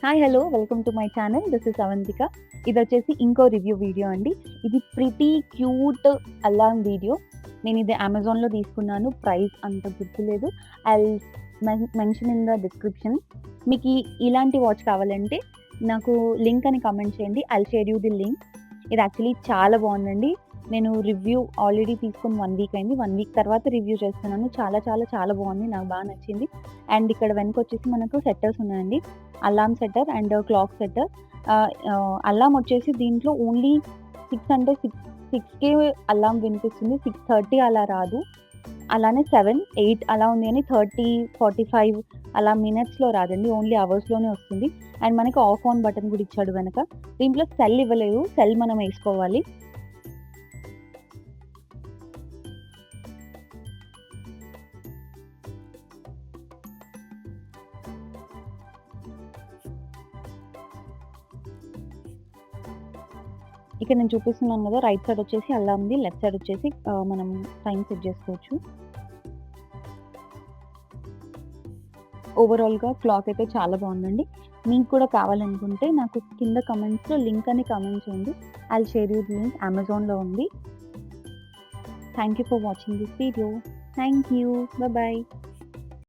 Hi hello welcome to my channel. This is Avantika. ఇది వచ్చేసి ఇంకో రివ్యూ వీడియో అండి. ఇది ప్రిటీ క్యూట్ అలారం వీడియో. నేను ఇది అమెజాన్లో తీసుకున్నాను. ప్రైస్ అంత గుర్తులేదు. I'll mention in the description. మీకు ఇలాంటి వాచ్ కావాలంటే నాకు లింక్ అని కమెంట్ చేయండి. I'll share you the link. ఇది యాక్చువల్లీ చాలా బాగుందండి. నేను రివ్యూ ఆల్రెడీ తీసుకొని 1 వీక్ అయింది. 1 వీక్ తర్వాత రివ్యూ చేస్తున్నాను. చాలా చాలా చాలా బాగుంది. నాకు బాగా నచ్చింది. అండ్ ఇక్కడ వెనక వచ్చేసి మనకు సెట్టర్స్ ఉన్నాయండి. Alarm setter and clock setter. Alarm వచ్చేసి దీంట్లో ఓన్లీ 6కే అలార్మ్ వినిపిస్తుంది. 6:30 అలా రాదు. అలానే 7, 8 అలా ఉంది కానీ 30, 45 అలా మినిట్స్లో రాదండి. ఓన్లీ అవర్స్లోనే వస్తుంది. అండ్ మనకి ఆఫ్ ఆన్ బటన్ కూడా ఇచ్చాడు వెనక. దీంట్లో సెల్ ఇవ్వలేదు. సెల్ మనం వేసుకోవాలి. ఇక్కడ నేను చూపిస్తున్నాను కదా, రైట్ సైడ్ వచ్చేసి అలార్మ్‌ది, లెఫ్ట్ సైడ్ వచ్చేసి మనం టైం సెట్ చేసుకోవచ్చు. ఓవరాల్‌గా క్లాక్ అయితే చాలా బాగుందండి. మీకు కూడా కావాలనుకుంటే నాకు కింద కమెంట్స్‌లో లింక్ అని కమెంట్ చేయండి. I'll share you the link. అమెజాన్‌లో ఉంది. Thank you for watching this video. Thank you. Bye.